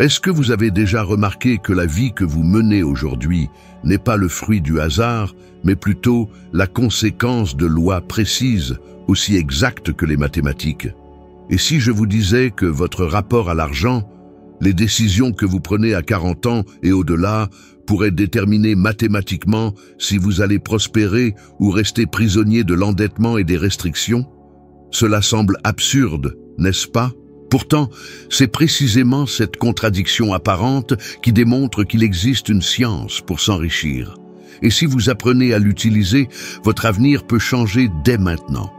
Est-ce que vous avez déjà remarqué que la vie que vous menez aujourd'hui n'est pas le fruit du hasard, mais plutôt la conséquence de lois précises, aussi exactes que les mathématiques? Et si je vous disais que votre rapport à l'argent, les décisions que vous prenez à 40 ans et au-delà, pourraient déterminer mathématiquement si vous allez prospérer ou rester prisonnier de l'endettement et des restrictions? Cela semble absurde, n'est-ce pas? Pourtant, c'est précisément cette contradiction apparente qui démontre qu'il existe une science pour s'enrichir. Et si vous apprenez à l'utiliser, votre avenir peut changer dès maintenant.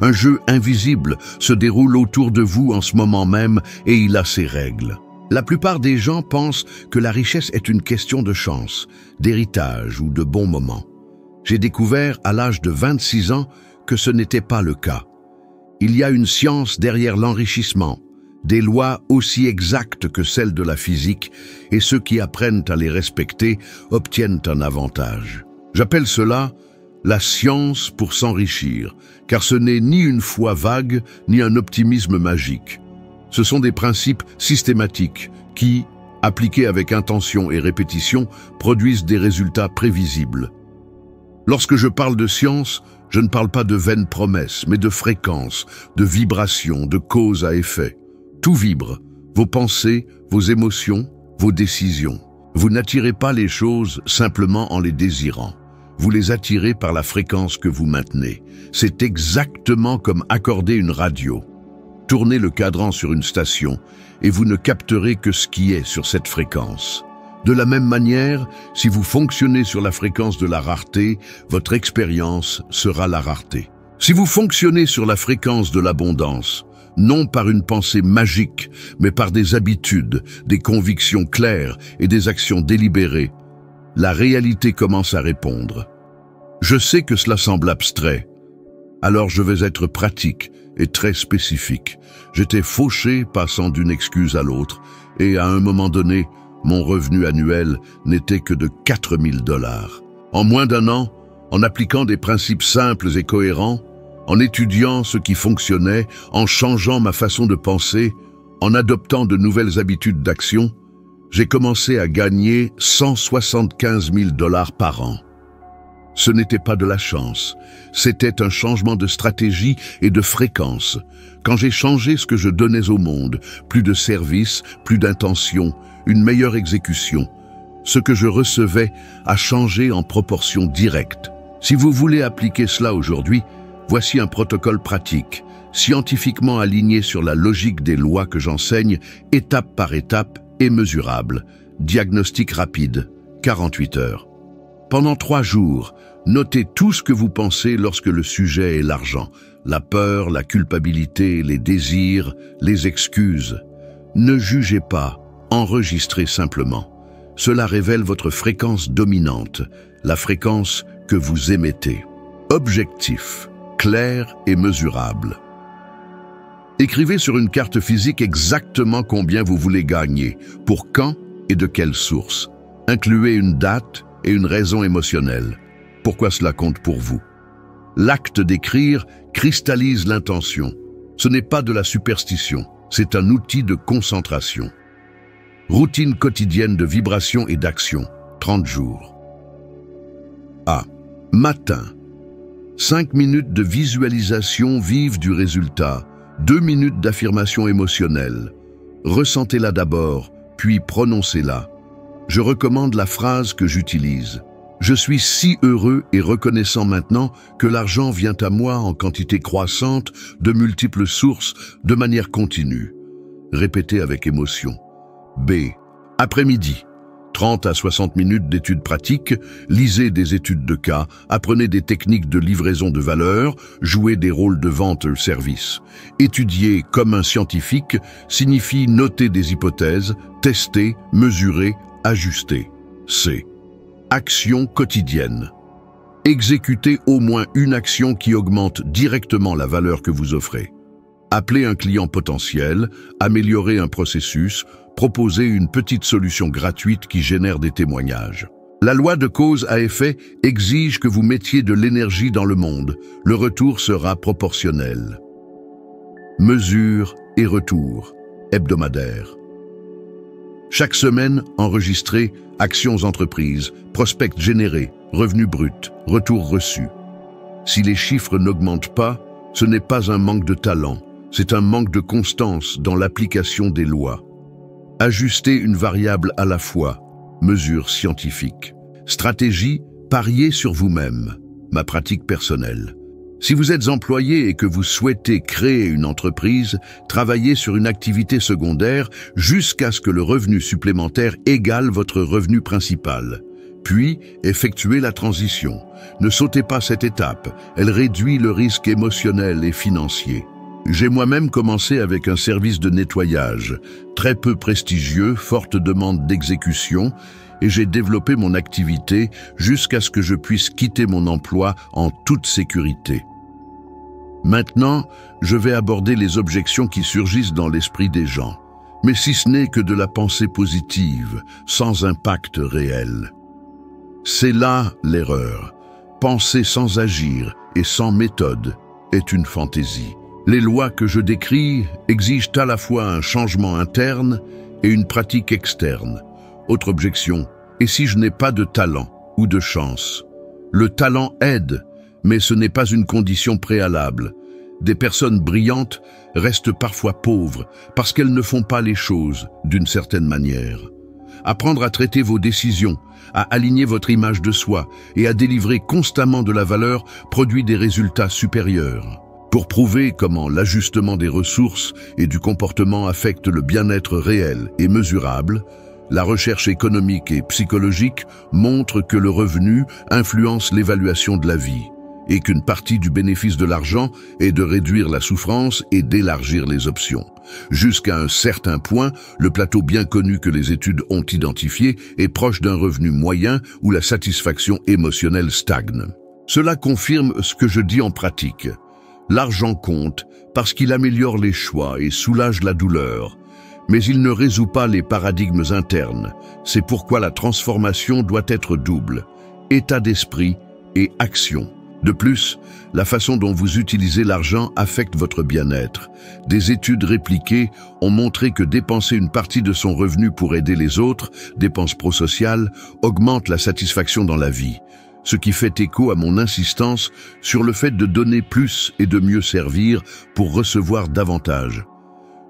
Un jeu invisible se déroule autour de vous en ce moment même et il a ses règles. La plupart des gens pensent que la richesse est une question de chance, d'héritage ou de bons moments. J'ai découvert à l'âge de 26 ans que ce n'était pas le cas. Il y a une science derrière l'enrichissement, des lois aussi exactes que celles de la physique, et ceux qui apprennent à les respecter obtiennent un avantage. J'appelle cela la science pour s'enrichir, car ce n'est ni une foi vague, ni un optimisme magique. Ce sont des principes systématiques qui, appliqués avec intention et répétition, produisent des résultats prévisibles. Lorsque je parle de science, je ne parle pas de vaines promesses, mais de fréquences, de vibrations, de cause à effet. Tout vibre, vos pensées, vos émotions, vos décisions. Vous n'attirez pas les choses simplement en les désirant. Vous les attirez par la fréquence que vous maintenez. C'est exactement comme accorder une radio. Tournez le cadran sur une station et vous ne capterez que ce qui est sur cette fréquence. De la même manière, si vous fonctionnez sur la fréquence de la rareté, votre expérience sera la rareté. Si vous fonctionnez sur la fréquence de l'abondance, non par une pensée magique, mais par des habitudes, des convictions claires et des actions délibérées, la réalité commence à répondre. Je sais que cela semble abstrait, alors je vais être pratique et très spécifique. J'étais fauché passant d'une excuse à l'autre, et à un moment donné, mon revenu annuel n'était que de 4 000 $. En moins d'un an, en appliquant des principes simples et cohérents, en étudiant ce qui fonctionnait, en changeant ma façon de penser, en adoptant de nouvelles habitudes d'action, j'ai commencé à gagner 175 000 $ par an. Ce n'était pas de la chance, c'était un changement de stratégie et de fréquence. Quand j'ai changé ce que je donnais au monde, plus de service, plus d'intention, une meilleure exécution, ce que je recevais a changé en proportion directe. Si vous voulez appliquer cela aujourd'hui, voici un protocole pratique, scientifiquement aligné sur la logique des lois que j'enseigne, étape par étape et mesurable. Diagnostic rapide, 48 heures. Pendant 3 jours, notez tout ce que vous pensez lorsque le sujet est l'argent, la peur, la culpabilité, les désirs, les excuses. Ne jugez pas, enregistrez simplement. Cela révèle votre fréquence dominante, la fréquence que vous émettez. Objectif, clair et mesurable. Écrivez sur une carte physique exactement combien vous voulez gagner, pour quand et de quelle source. Incluez une date et une raison émotionnelle. Pourquoi cela compte pour vous? L'acte d'écrire cristallise l'intention. Ce n'est pas de la superstition, c'est un outil de concentration. Routine quotidienne de vibration et d'action, 30 jours. A. Matin. 5 minutes de visualisation vive du résultat, 2 minutes d'affirmation émotionnelle. Ressentez-la d'abord, puis prononcez-la. Je recommande la phrase que j'utilise. Je suis si heureux et reconnaissant maintenant que l'argent vient à moi en quantité croissante, de multiples sources, de manière continue. Répétez avec émotion. B. Après-midi. 30 à 60 minutes d'études pratiques, lisez des études de cas, apprenez des techniques de livraison de valeur, jouez des rôles de vente-service. Étudier comme un scientifique signifie noter des hypothèses, tester, mesurer, ajuster. C. Action quotidienne. Exécutez au moins une action qui augmente directement la valeur que vous offrez. Appelez un client potentiel, améliorez un processus, proposez une petite solution gratuite qui génère des témoignages. La loi de cause à effet exige que vous mettiez de l'énergie dans le monde. Le retour sera proportionnel. Mesure et retour hebdomadaire. Chaque semaine, enregistrez actions entreprises, prospects générés, revenus bruts, retours reçus. Si les chiffres n'augmentent pas, ce n'est pas un manque de talent, c'est un manque de constance dans l'application des lois. Ajustez une variable à la fois, mesure scientifique. Stratégie, pariez sur vous-même, ma pratique personnelle. Si vous êtes employé et que vous souhaitez créer une entreprise, travaillez sur une activité secondaire jusqu'à ce que le revenu supplémentaire égale votre revenu principal. Puis, effectuez la transition. Ne sautez pas cette étape, elle réduit le risque émotionnel et financier. J'ai moi-même commencé avec un service de nettoyage, très peu prestigieux, forte demande d'exécution, et j'ai développé mon activité jusqu'à ce que je puisse quitter mon emploi en toute sécurité. Maintenant, je vais aborder les objections qui surgissent dans l'esprit des gens, mais si ce n'est que de la pensée positive, sans impact réel. C'est là l'erreur. Penser sans agir et sans méthode est une fantaisie. Les lois que je décris exigent à la fois un changement interne et une pratique externe. Autre objection, et si je n'ai pas de talent ou de chance? Le talent aide, mais ce n'est pas une condition préalable. Des personnes brillantes restent parfois pauvres parce qu'elles ne font pas les choses d'une certaine manière. Apprendre à traiter vos décisions, à aligner votre image de soi et à délivrer constamment de la valeur produit des résultats supérieurs. Pour prouver comment l'ajustement des ressources et du comportement affecte le bien-être réel et mesurable, la recherche économique et psychologique montre que le revenu influence l'évaluation de la vie et qu'une partie du bénéfice de l'argent est de réduire la souffrance et d'élargir les options. Jusqu'à un certain point, le plateau bien connu que les études ont identifié est proche d'un revenu moyen où la satisfaction émotionnelle stagne. Cela confirme ce que je dis en pratique. L'argent compte parce qu'il améliore les choix et soulage la douleur. Mais il ne résout pas les paradigmes internes. C'est pourquoi la transformation doit être double, état d'esprit et action. De plus, la façon dont vous utilisez l'argent affecte votre bien-être. Des études répliquées ont montré que dépenser une partie de son revenu pour aider les autres, dépenses prosociales, augmente la satisfaction dans la vie. Ce qui fait écho à mon insistance sur le fait de donner plus et de mieux servir pour recevoir davantage.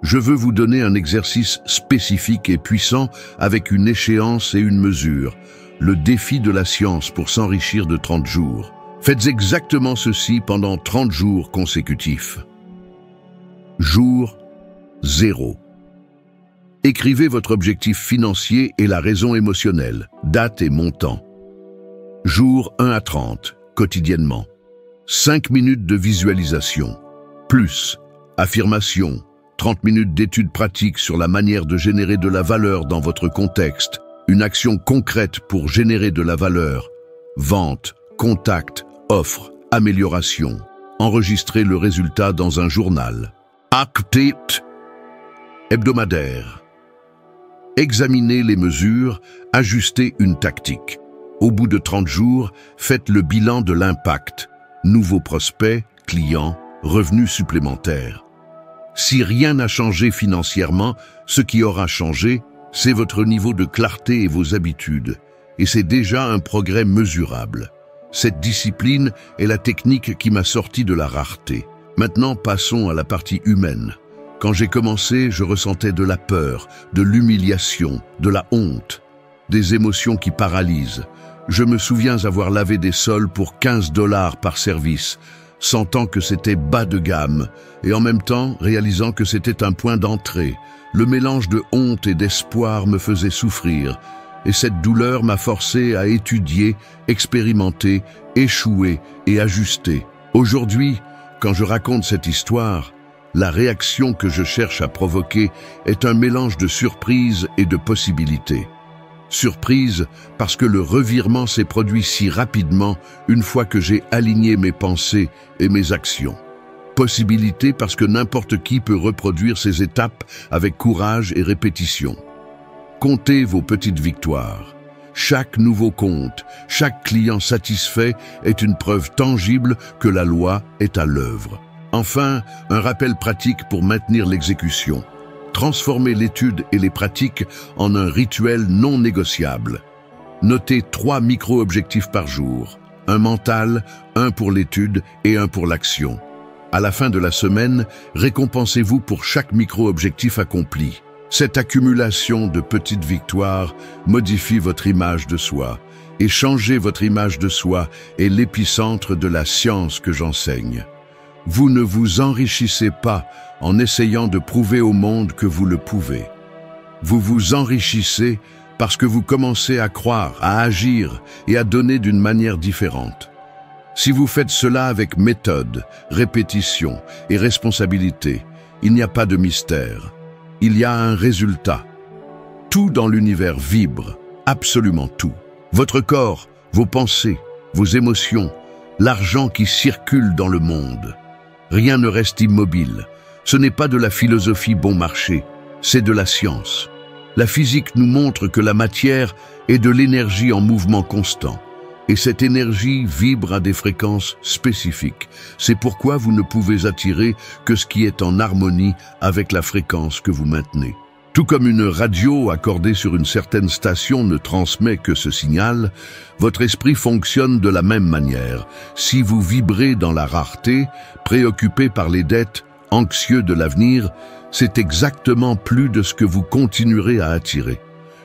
Je veux vous donner un exercice spécifique et puissant avec une échéance et une mesure. Le défi de la science pour s'enrichir de 30 jours. Faites exactement ceci pendant 30 jours consécutifs. Jour 0. Écrivez votre objectif financier et la raison émotionnelle, date et montant. Jour 1 à 30, quotidiennement. 5 minutes de visualisation. Plus, affirmation. 30 minutes d'études pratiques sur la manière de générer de la valeur dans votre contexte. Une action concrète pour générer de la valeur. Vente, contact, offre, amélioration. Enregistrez le résultat dans un journal. Update hebdomadaire. Examinez les mesures, ajustez une tactique. Au bout de 30 jours, faites le bilan de l'impact. Nouveaux prospects, clients, revenus supplémentaires. Si rien n'a changé financièrement, ce qui aura changé, c'est votre niveau de clarté et vos habitudes. Et c'est déjà un progrès mesurable. Cette discipline est la technique qui m'a sorti de la rareté. Maintenant, passons à la partie humaine. Quand j'ai commencé, je ressentais de la peur, de l'humiliation, de la honte, des émotions qui paralysent. Je me souviens avoir lavé des sols pour 15 $ par service, sentant que c'était bas de gamme, et en même temps réalisant que c'était un point d'entrée. Le mélange de honte et d'espoir me faisait souffrir, et cette douleur m'a forcé à étudier, expérimenter, échouer et ajuster. Aujourd'hui, quand je raconte cette histoire, la réaction que je cherche à provoquer est un mélange de surprise et de possibilité. Surprise parce que le revirement s'est produit si rapidement une fois que j'ai aligné mes pensées et mes actions. Possibilité parce que n'importe qui peut reproduire ces étapes avec courage et répétition. Comptez vos petites victoires. Chaque nouveau compte, chaque client satisfait est une preuve tangible que la loi est à l'œuvre. Enfin, un rappel pratique pour maintenir l'exécution. transformer l'étude et les pratiques en un rituel non négociable. Notez 3 micro-objectifs par jour, un mental, un pour l'étude et un pour l'action. À la fin de la semaine, récompensez-vous pour chaque micro-objectif accompli. Cette accumulation de petites victoires modifie votre image de soi. Et changer votre image de soi est l'épicentre de la science que j'enseigne. Vous ne vous enrichissez pas en essayant de prouver au monde que vous le pouvez. Vous vous enrichissez parce que vous commencez à croire, à agir et à donner d'une manière différente. Si vous faites cela avec méthode, répétition et responsabilité, il n'y a pas de mystère. Il y a un résultat. Tout dans l'univers vibre, absolument tout. Votre corps, vos pensées, vos émotions, l'argent qui circule dans le monde. Rien ne reste immobile. Ce n'est pas de la philosophie bon marché, c'est de la science. La physique nous montre que la matière est de l'énergie en mouvement constant. Et cette énergie vibre à des fréquences spécifiques. C'est pourquoi vous ne pouvez attirer que ce qui est en harmonie avec la fréquence que vous maintenez. Tout comme une radio accordée sur une certaine station ne transmet que ce signal, votre esprit fonctionne de la même manière. Si vous vibrez dans la rareté, préoccupé par les dettes, anxieux de l'avenir, c'est exactement plus de ce que vous continuerez à attirer.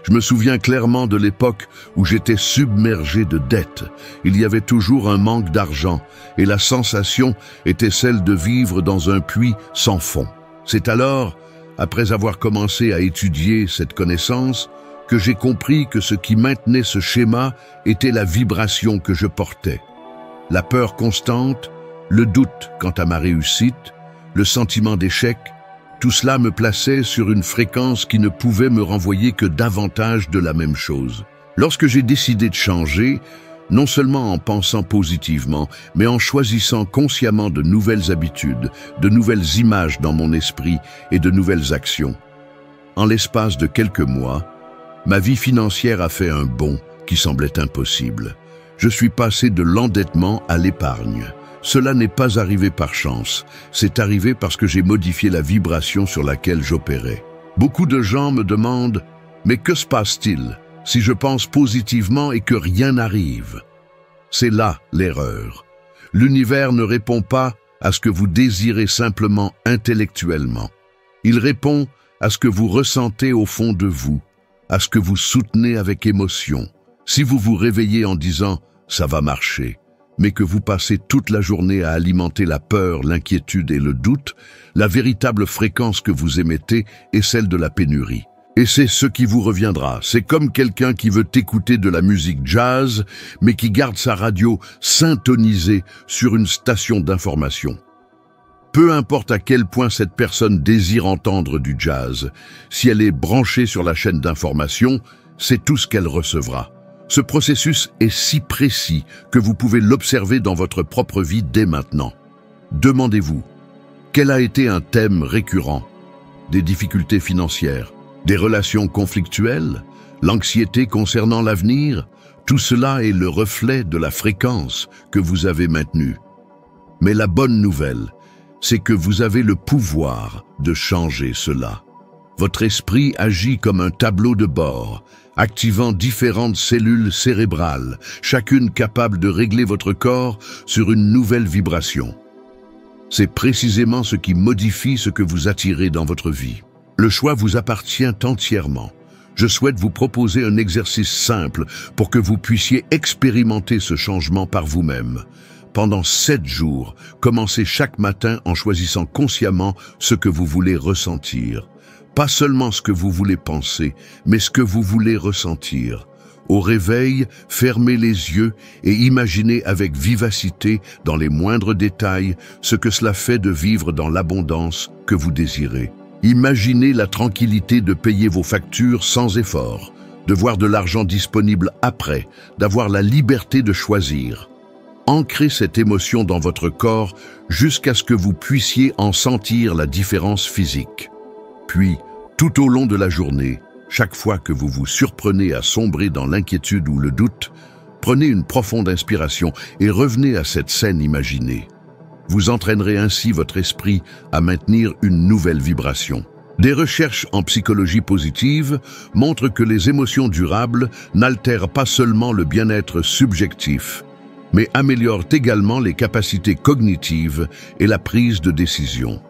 Je me souviens clairement de l'époque où j'étais submergé de dettes. Il y avait toujours un manque d'argent et la sensation était celle de vivre dans un puits sans fond. C'est alors, après avoir commencé à étudier cette connaissance, que j'ai compris que ce qui maintenait ce schéma était la vibration que je portais. La peur constante, le doute quant à ma réussite, le sentiment d'échec, tout cela me plaçait sur une fréquence qui ne pouvait me renvoyer que davantage de la même chose. Lorsque j'ai décidé de changer, non seulement en pensant positivement, mais en choisissant consciemment de nouvelles habitudes, de nouvelles images dans mon esprit et de nouvelles actions. En l'espace de quelques mois, ma vie financière a fait un bond qui semblait impossible. Je suis passé de l'endettement à l'épargne. Cela n'est pas arrivé par chance, c'est arrivé parce que j'ai modifié la vibration sur laquelle j'opérais. Beaucoup de gens me demandent « Mais que se passe-t-il si je pense positivement et que rien n'arrive ?» C'est là l'erreur. L'univers ne répond pas à ce que vous désirez simplement intellectuellement. Il répond à ce que vous ressentez au fond de vous, à ce que vous soutenez avec émotion. Si vous vous réveillez en disant « ça va marcher », mais que vous passez toute la journée à alimenter la peur, l'inquiétude et le doute, la véritable fréquence que vous émettez est celle de la pénurie. Et c'est ce qui vous reviendra. C'est comme quelqu'un qui veut écouter de la musique jazz, mais qui garde sa radio syntonisée sur une station d'information. Peu importe à quel point cette personne désire entendre du jazz, si elle est branchée sur la chaîne d'information, c'est tout ce qu'elle recevra. Ce processus est si précis que vous pouvez l'observer dans votre propre vie dès maintenant. Demandez-vous, quel a été un thème récurrent? Des difficultés financières, des relations conflictuelles, l'anxiété concernant l'avenir? Tout cela est le reflet de la fréquence que vous avez maintenue. Mais la bonne nouvelle, c'est que vous avez le pouvoir de changer cela. Votre esprit agit comme un tableau de bord, activant différentes cellules cérébrales, chacune capable de régler votre corps sur une nouvelle vibration. C'est précisément ce qui modifie ce que vous attirez dans votre vie. Le choix vous appartient entièrement. Je souhaite vous proposer un exercice simple pour que vous puissiez expérimenter ce changement par vous-même. Pendant 7 jours, commencez chaque matin en choisissant consciemment ce que vous voulez ressentir. Pas seulement ce que vous voulez penser, mais ce que vous voulez ressentir. Au réveil, fermez les yeux et imaginez avec vivacité, dans les moindres détails, ce que cela fait de vivre dans l'abondance que vous désirez. Imaginez la tranquillité de payer vos factures sans effort, de voir de l'argent disponible après, d'avoir la liberté de choisir. Ancrez cette émotion dans votre corps jusqu'à ce que vous puissiez en sentir la différence physique. Puis, tout au long de la journée, chaque fois que vous vous surprenez à sombrer dans l'inquiétude ou le doute, prenez une profonde inspiration et revenez à cette scène imaginée. Vous entraînerez ainsi votre esprit à maintenir une nouvelle vibration. Des recherches en psychologie positive montrent que les émotions durables n'altèrent pas seulement le bien-être subjectif, mais améliorent également les capacités cognitives et la prise de décision.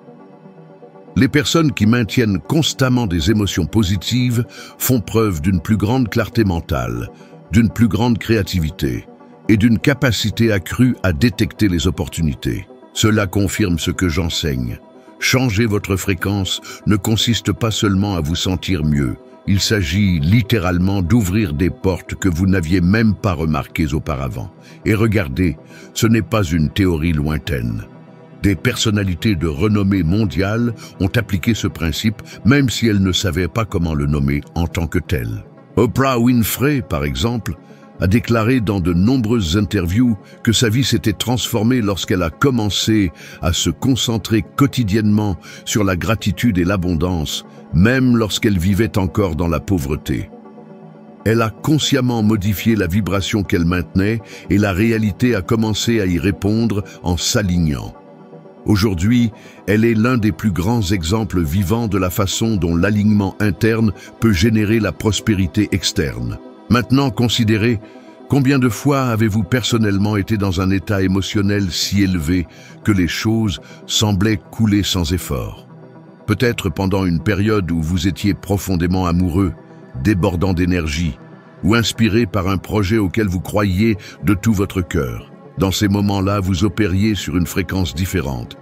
Les personnes qui maintiennent constamment des émotions positives font preuve d'une plus grande clarté mentale, d'une plus grande créativité et d'une capacité accrue à détecter les opportunités. Cela confirme ce que j'enseigne. Changer votre fréquence ne consiste pas seulement à vous sentir mieux. Il s'agit littéralement d'ouvrir des portes que vous n'aviez même pas remarquées auparavant. Et regardez, ce n'est pas une théorie lointaine. Des personnalités de renommée mondiale ont appliqué ce principe, même si elles ne savaient pas comment le nommer en tant que tel. Oprah Winfrey, par exemple, a déclaré dans de nombreuses interviews que sa vie s'était transformée lorsqu'elle a commencé à se concentrer quotidiennement sur la gratitude et l'abondance, même lorsqu'elle vivait encore dans la pauvreté. Elle a consciemment modifié la vibration qu'elle maintenait et la réalité a commencé à y répondre en s'alignant. Aujourd'hui, elle est l'un des plus grands exemples vivants de la façon dont l'alignement interne peut générer la prospérité externe. Maintenant, considérez combien de fois avez-vous personnellement été dans un état émotionnel si élevé que les choses semblaient couler sans effort. Peut-être pendant une période où vous étiez profondément amoureux, débordant d'énergie, ou inspiré par un projet auquel vous croyiez de tout votre cœur. Dans ces moments-là, vous opériez sur une fréquence différente,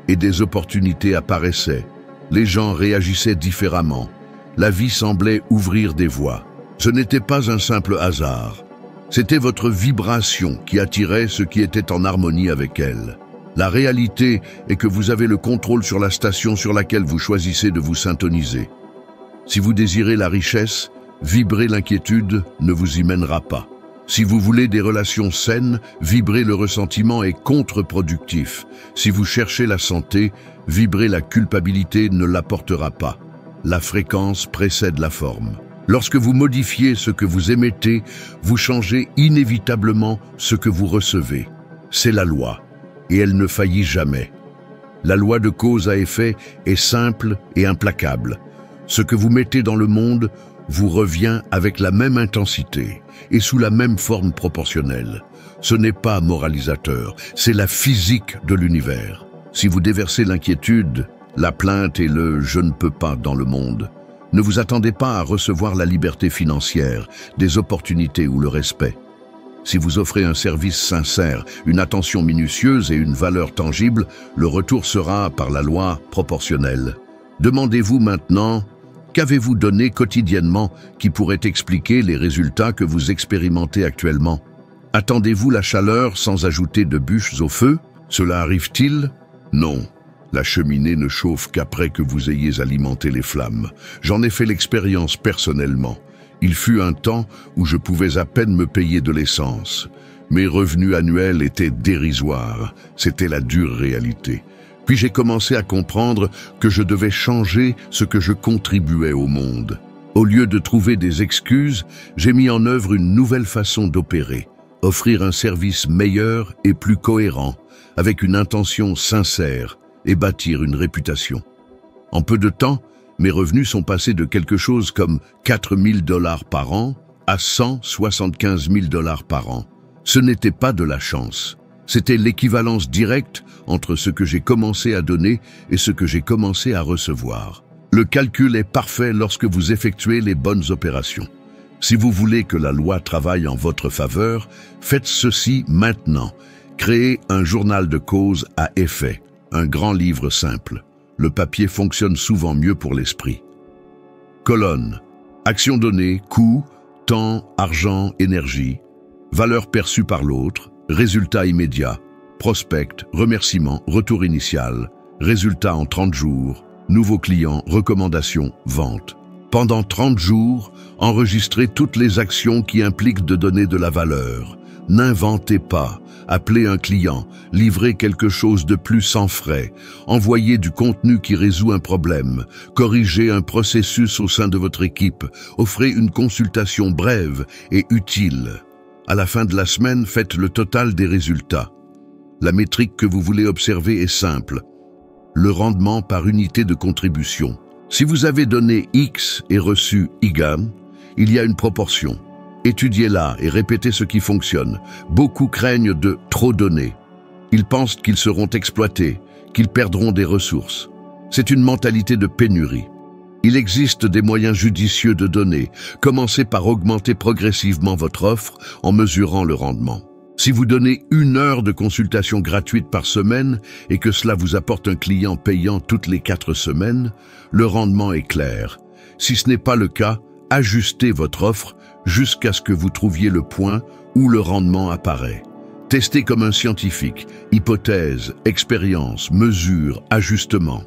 et des opportunités apparaissaient. Les gens réagissaient différemment. La vie semblait ouvrir des voies. Ce n'était pas un simple hasard. C'était votre vibration qui attirait ce qui était en harmonie avec elle. La réalité est que vous avez le contrôle sur la station sur laquelle vous choisissez de vous syntoniser. Si vous désirez la richesse, vibrer l'inquiétude ne vous y mènera pas. Si vous voulez des relations saines, vibrer le ressentiment est contre-productif. Si vous cherchez la santé, vibrer la culpabilité ne l'apportera pas. La fréquence précède la forme. Lorsque vous modifiez ce que vous émettez, vous changez inévitablement ce que vous recevez. C'est la loi, et elle ne faillit jamais. La loi de cause à effet est simple et implacable. Ce que vous mettez dans le monde vous revient avec la même intensité et sous la même forme proportionnelle. Ce n'est pas moralisateur, c'est la physique de l'univers. Si vous déversez l'inquiétude, la plainte et le « je ne peux pas » dans le monde, ne vous attendez pas à recevoir la liberté financière, des opportunités ou le respect. Si vous offrez un service sincère, une attention minutieuse et une valeur tangible, le retour sera, par la loi, proportionnel. Demandez-vous maintenant, qu'avez-vous donné quotidiennement qui pourrait expliquer les résultats que vous expérimentez actuellement? Attendez-vous la chaleur sans ajouter de bûches au feu? Cela arrive-t-il? Non. La cheminée ne chauffe qu'après que vous ayez alimenté les flammes. J'en ai fait l'expérience personnellement. Il fut un temps où je pouvais à peine me payer de l'essence. Mes revenus annuels étaient dérisoires. C'était la dure réalité. Puis j'ai commencé à comprendre que je devais changer ce que je contribuais au monde. Au lieu de trouver des excuses, j'ai mis en œuvre une nouvelle façon d'opérer. Offrir un service meilleur et plus cohérent, avec une intention sincère, et bâtir une réputation. En peu de temps, mes revenus sont passés de quelque chose comme 4 000 $ par an à 175 000 $ par an. Ce n'était pas de la chance. C'était l'équivalence directe entre ce que j'ai commencé à donner et ce que j'ai commencé à recevoir. Le calcul est parfait lorsque vous effectuez les bonnes opérations. Si vous voulez que la loi travaille en votre faveur, faites ceci maintenant. Créez un journal de cause à effet. Un grand livre simple. Le papier fonctionne souvent mieux pour l'esprit. Colonne. Action donnée, coût, temps, argent, énergie. Valeur perçue par l'autre. Résultat immédiat. Prospect, remerciement, retour initial. Résultat en 30 jours. Nouveau client, recommandation, vente. Pendant 30 jours, enregistrez toutes les actions qui impliquent de donner de la valeur. N'inventez pas. Appelez un client, livrez quelque chose de plus sans frais, envoyez du contenu qui résout un problème, corrigez un processus au sein de votre équipe, offrez une consultation brève et utile. À la fin de la semaine, faites le total des résultats. La métrique que vous voulez observer est simple. Le rendement par unité de contribution. Si vous avez donné X et reçu Y, il y a une proportion. Étudiez-la et répétez ce qui fonctionne. Beaucoup craignent de trop donner. Ils pensent qu'ils seront exploités, qu'ils perdront des ressources. C'est une mentalité de pénurie. Il existe des moyens judicieux de donner. Commencez par augmenter progressivement votre offre en mesurant le rendement. Si vous donnez 1 heure de consultation gratuite par semaine et que cela vous apporte un client payant toutes les 4 semaines, le rendement est clair. Si ce n'est pas le cas, ajustez votre offre jusqu'à ce que vous trouviez le point où le rendement apparaît. Testez comme un scientifique, hypothèse, expérience, mesure, ajustement.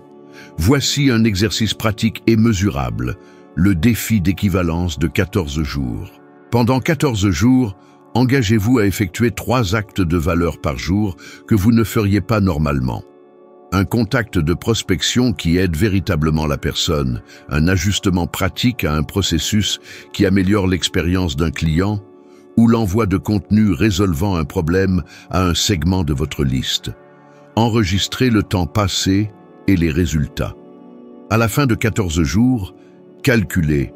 Voici un exercice pratique et mesurable, le défi d'équivalence de 14 jours. Pendant 14 jours, engagez-vous à effectuer 3 actes de valeur par jour que vous ne feriez pas normalement. Un contact de prospection qui aide véritablement la personne, un ajustement pratique à un processus qui améliore l'expérience d'un client, ou l'envoi de contenu résolvant un problème à un segment de votre liste. Enregistrez le temps passé et les résultats. À la fin de 14 jours, calculez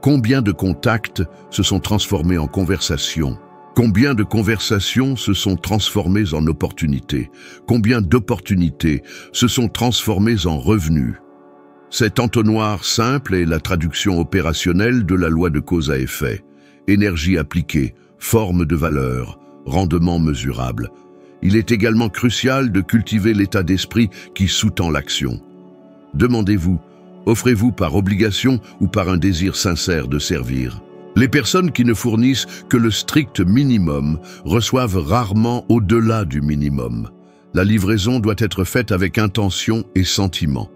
combien de contacts se sont transformés en conversations. Combien de conversations se sont transformées en opportunités? Combien d'opportunités se sont transformées en revenus? Cet entonnoir simple est la traduction opérationnelle de la loi de cause à effet. Énergie appliquée, forme de valeur, rendement mesurable. Il est également crucial de cultiver l'état d'esprit qui sous-tend l'action. Demandez-vous, offrez-vous par obligation ou par un désir sincère de servir? Les personnes qui ne fournissent que le strict minimum reçoivent rarement au-delà du minimum. La livraison doit être faite avec intention et sentiment.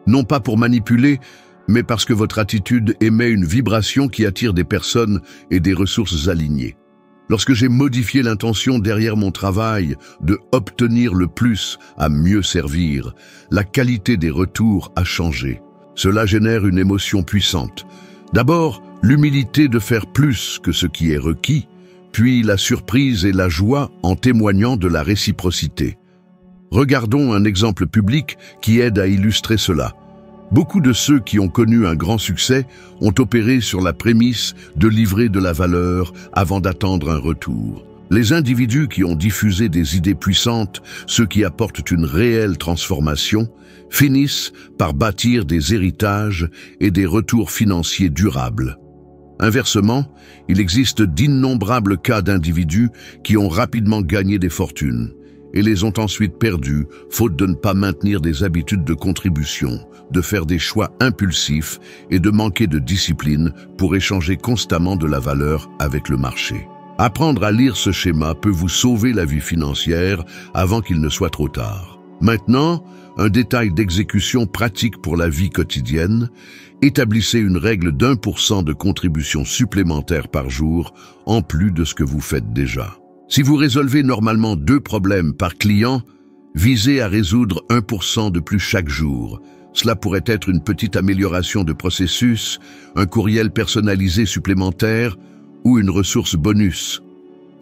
Non pas pour manipuler, mais parce que votre attitude émet une vibration qui attire des personnes et des ressources alignées. Lorsque j'ai modifié l'intention derrière mon travail de obtenir le plus à mieux servir, la qualité des retours a changé. Cela génère une émotion puissante. D'abord, l'humilité de faire plus que ce qui est requis, puis la surprise et la joie en témoignant de la réciprocité. Regardons un exemple public qui aide à illustrer cela. Beaucoup de ceux qui ont connu un grand succès ont opéré sur la prémisse de livrer de la valeur avant d'attendre un retour. Les individus qui ont diffusé des idées puissantes, ceux qui apportent une réelle transformation, finissent par bâtir des héritages et des retours financiers durables. Inversement, il existe d'innombrables cas d'individus qui ont rapidement gagné des fortunes et les ont ensuite perdus, faute de ne pas maintenir des habitudes de contribution, de faire des choix impulsifs et de manquer de discipline pour échanger constamment de la valeur avec le marché. Apprendre à lire ce schéma peut vous sauver la vie financière avant qu'il ne soit trop tard. Maintenant, un détail d'exécution pratique pour la vie quotidienne. Établissez une règle d'1% de contribution supplémentaire par jour, en plus de ce que vous faites déjà. Si vous résolvez normalement 2 problèmes par client, visez à résoudre 1% de plus chaque jour. Cela pourrait être une petite amélioration de processus, un courriel personnalisé supplémentaire ou une ressource bonus.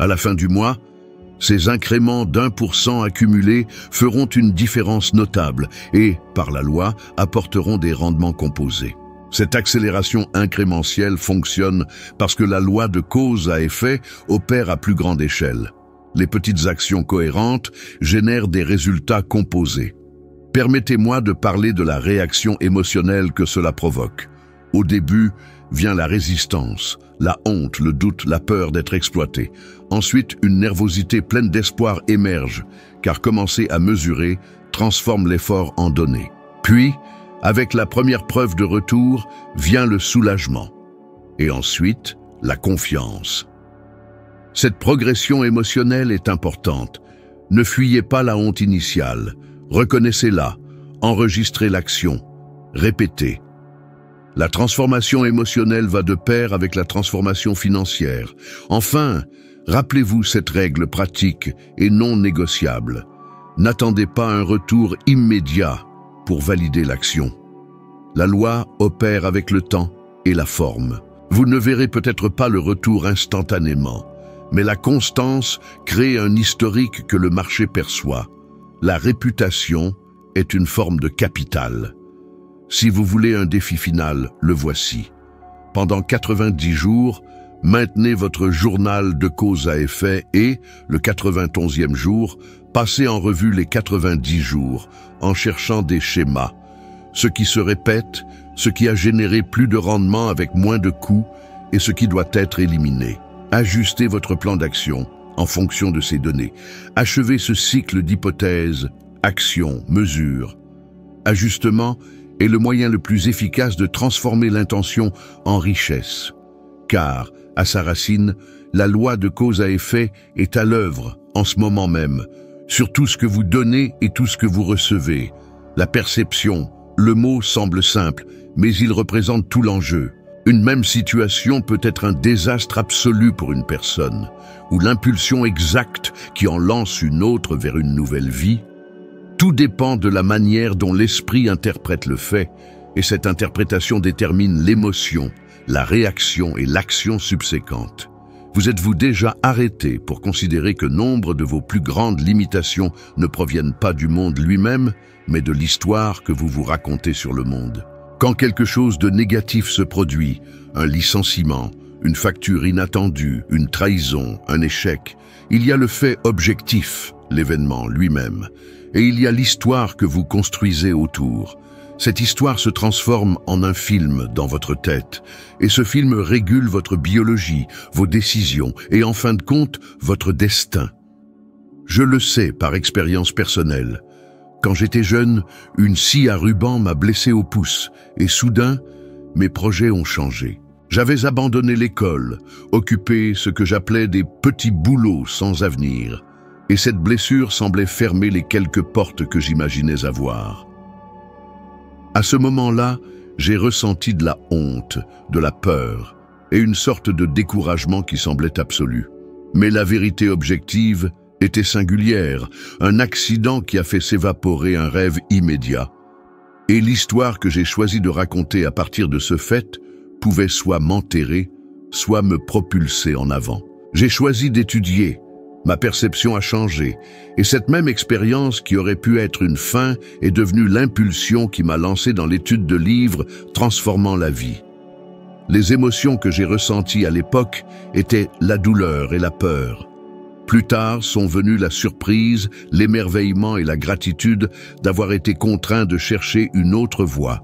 À la fin du mois, ces incréments d'1% accumulés feront une différence notable et, par la loi, apporteront des rendements composés. Cette accélération incrémentielle fonctionne parce que la loi de cause à effet opère à plus grande échelle. Les petites actions cohérentes génèrent des résultats composés. Permettez-moi de parler de la réaction émotionnelle que cela provoque. Au début vient la résistance, la honte, le doute, la peur d'être exploité. Ensuite, une nervosité pleine d'espoir émerge, car commencer à mesurer transforme l'effort en données. Puis, avec la première preuve de retour, vient le soulagement. Et ensuite, la confiance. Cette progression émotionnelle est importante. Ne fuyez pas la honte initiale. Reconnaissez-la. Enregistrez l'action. Répétez. La transformation émotionnelle va de pair avec la transformation financière. Enfin, rappelez-vous cette règle pratique et non négociable. N'attendez pas un retour immédiat pour valider l'action. La loi opère avec le temps et la forme. Vous ne verrez peut-être pas le retour instantanément, mais la constance crée un historique que le marché perçoit. La réputation est une forme de capital. Si vous voulez un défi final, le voici. Pendant 90 jours, maintenez votre journal de cause à effet et, le 91e jour, passez en revue les 90 jours en cherchant des schémas. Ce qui se répète, ce qui a généré plus de rendement avec moins de coûts et ce qui doit être éliminé. Ajustez votre plan d'action en fonction de ces données. Achevez ce cycle d'hypothèses, actions, mesures. Ajustement est le moyen le plus efficace de transformer l'intention en richesse. Car, à sa racine, la loi de cause à effet est à l'œuvre, en ce moment même, sur tout ce que vous donnez et tout ce que vous recevez. La perception, le mot semble simple, mais il représente tout l'enjeu. Une même situation peut être un désastre absolu pour une personne, ou l'impulsion exacte qui en lance une autre vers une nouvelle vie. Tout dépend de la manière dont l'esprit interprète le fait, et cette interprétation détermine l'émotion, la réaction et l'action subséquente. Vous êtes-vous déjà arrêté pour considérer que nombre de vos plus grandes limitations ne proviennent pas du monde lui-même, mais de l'histoire que vous vous racontez sur le monde? Quand quelque chose de négatif se produit, un licenciement, une facture inattendue, une trahison, un échec, il y a le fait objectif, l'événement lui-même, et il y a l'histoire que vous construisez autour. Cette histoire se transforme en un film dans votre tête, et ce film régule votre biologie, vos décisions, et en fin de compte, votre destin. Je le sais par expérience personnelle. Quand j'étais jeune, une scie à ruban m'a blessé au pouce, et soudain, mes projets ont changé. J'avais abandonné l'école, occupé ce que j'appelais des petits boulots sans avenir, et cette blessure semblait fermer les quelques portes que j'imaginais avoir. À ce moment-là, j'ai ressenti de la honte, de la peur, et une sorte de découragement qui semblait absolu. Mais la vérité objective était singulière, un accident qui a fait s'évaporer un rêve immédiat. Et l'histoire que j'ai choisi de raconter à partir de ce fait pouvait soit m'enterrer, soit me propulser en avant. J'ai choisi d'étudier. Ma perception a changé, et cette même expérience qui aurait pu être une fin est devenue l'impulsion qui m'a lancé dans l'étude de livres transformant la vie. Les émotions que j'ai ressenties à l'époque étaient la douleur et la peur. Plus tard sont venues la surprise, l'émerveillement et la gratitude d'avoir été contraint de chercher une autre voie.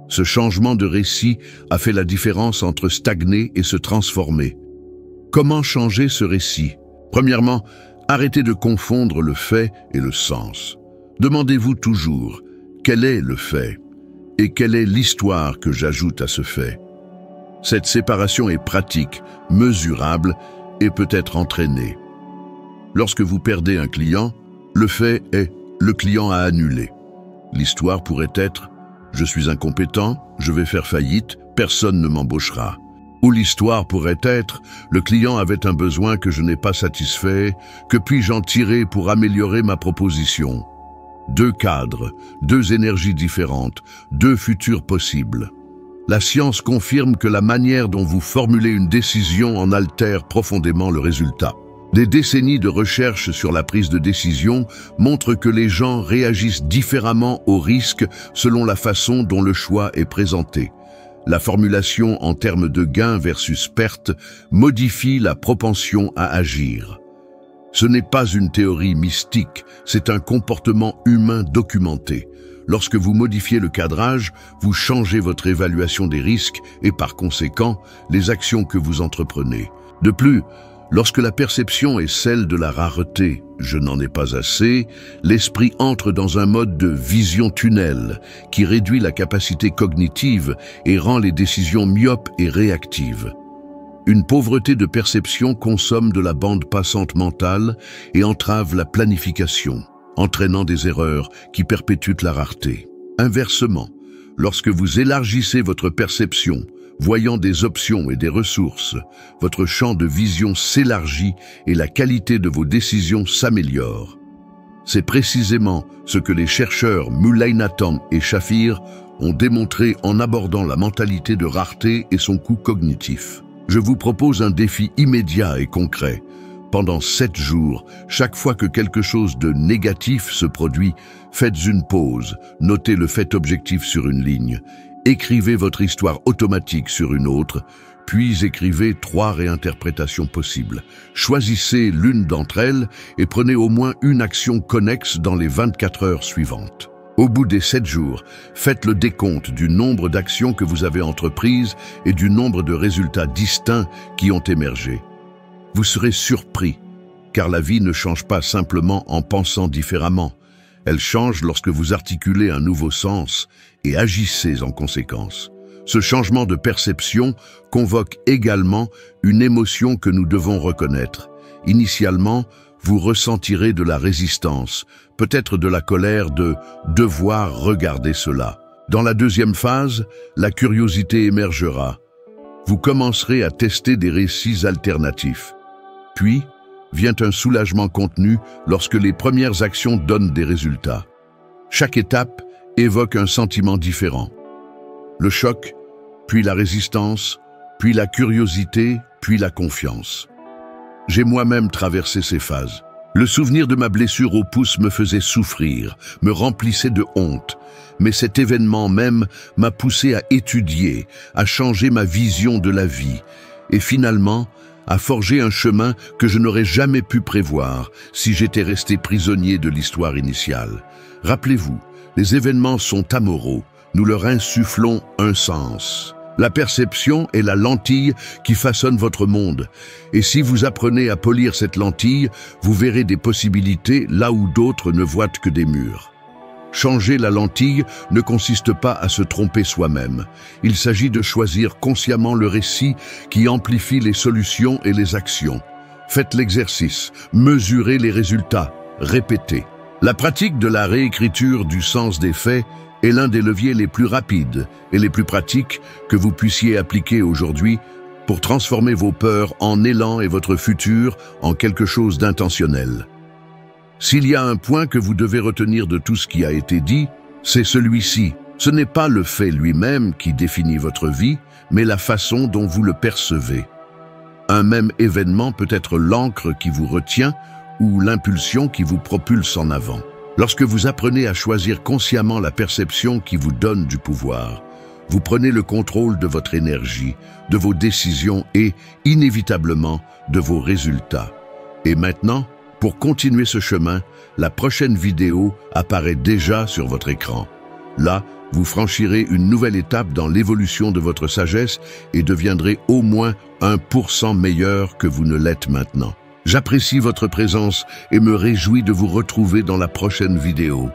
Ce changement de récit a fait la différence entre stagner et se transformer. Comment changer ce récit ? Premièrement, arrêtez de confondre le fait et le sens. Demandez-vous toujours, quel est le fait et quelle est l'histoire que j'ajoute à ce fait? Cette séparation est pratique, mesurable et peut être entraînée. Lorsque vous perdez un client, le fait est « le client a annulé ». L'histoire pourrait être « je suis incompétent, je vais faire faillite, personne ne m'embauchera ». Ou l'histoire pourrait être « le client avait un besoin que je n'ai pas satisfait, que puis-je en tirer pour améliorer ma proposition ?» Deux cadres, deux énergies différentes, deux futurs possibles. La science confirme que la manière dont vous formulez une décision en altère profondément le résultat. Des décennies de recherche sur la prise de décision montrent que les gens réagissent différemment aux risques selon la façon dont le choix est présenté. La formulation en termes de gain versus perte modifie la propension à agir. Ce n'est pas une théorie mystique, c'est un comportement humain documenté. Lorsque vous modifiez le cadrage, vous changez votre évaluation des risques et par conséquent, les actions que vous entreprenez. De plus, lorsque la perception est celle de la rareté, je n'en ai pas assez, l'esprit entre dans un mode de vision tunnel qui réduit la capacité cognitive et rend les décisions myopes et réactives. Une pauvreté de perception consomme de la bande passante mentale et entrave la planification, entraînant des erreurs qui perpétuent la rareté. Inversement, lorsque vous élargissez votre perception, voyant des options et des ressources, votre champ de vision s'élargit et la qualité de vos décisions s'améliore. C'est précisément ce que les chercheurs Mullainathan et Shafir ont démontré en abordant la mentalité de rareté et son coût cognitif. Je vous propose un défi immédiat et concret. Pendant 7 jours, chaque fois que quelque chose de négatif se produit, faites une pause, notez le fait objectif sur une ligne, écrivez votre histoire automatique sur une autre, puis écrivez 3 réinterprétations possibles. Choisissez l'une d'entre elles et prenez au moins une action connexe dans les 24 heures suivantes. Au bout des 7 jours, faites le décompte du nombre d'actions que vous avez entreprises et du nombre de résultats distincts qui ont émergé. Vous serez surpris, car la vie ne change pas simplement en pensant différemment. Elle change lorsque vous articulez un nouveau sens et agissez en conséquence. Ce changement de perception convoque également une émotion que nous devons reconnaître. Initialement, vous ressentirez de la résistance, peut-être de la colère de devoir regarder cela. Dans la deuxième phase, la curiosité émergera. Vous commencerez à tester des récits alternatifs. Puis, vient un soulagement contenu lorsque les premières actions donnent des résultats. Chaque étape évoque un sentiment différent. Le choc, puis la résistance, puis la curiosité, puis la confiance. J'ai moi-même traversé ces phases. Le souvenir de ma blessure au pouce me faisait souffrir, me remplissait de honte. Mais cet événement même m'a poussé à étudier, à changer ma vision de la vie et finalement à forger un chemin que je n'aurais jamais pu prévoir si j'étais resté prisonnier de l'histoire initiale. Rappelez-vous, les événements sont amoraux, nous leur insufflons un sens. La perception est la lentille qui façonne votre monde. Et si vous apprenez à polir cette lentille, vous verrez des possibilités là où d'autres ne voient que des murs. Changer la lentille ne consiste pas à se tromper soi-même. Il s'agit de choisir consciemment le récit qui amplifie les solutions et les actions. Faites l'exercice, mesurez les résultats, répétez. La pratique de la réécriture du sens des faits est l'un des leviers les plus rapides et les plus pratiques que vous puissiez appliquer aujourd'hui pour transformer vos peurs en élan et votre futur en quelque chose d'intentionnel. S'il y a un point que vous devez retenir de tout ce qui a été dit, c'est celui-ci. Ce n'est pas le fait lui-même qui définit votre vie, mais la façon dont vous le percevez. Un même événement peut être l'encre qui vous retient ou l'impulsion qui vous propulse en avant. Lorsque vous apprenez à choisir consciemment la perception qui vous donne du pouvoir, vous prenez le contrôle de votre énergie, de vos décisions et, inévitablement, de vos résultats. Et maintenant, pour continuer ce chemin, la prochaine vidéo apparaît déjà sur votre écran. Là, vous franchirez une nouvelle étape dans l'évolution de votre sagesse et deviendrez au moins 1% meilleur que vous ne l'êtes maintenant. J'apprécie votre présence et me réjouis de vous retrouver dans la prochaine vidéo.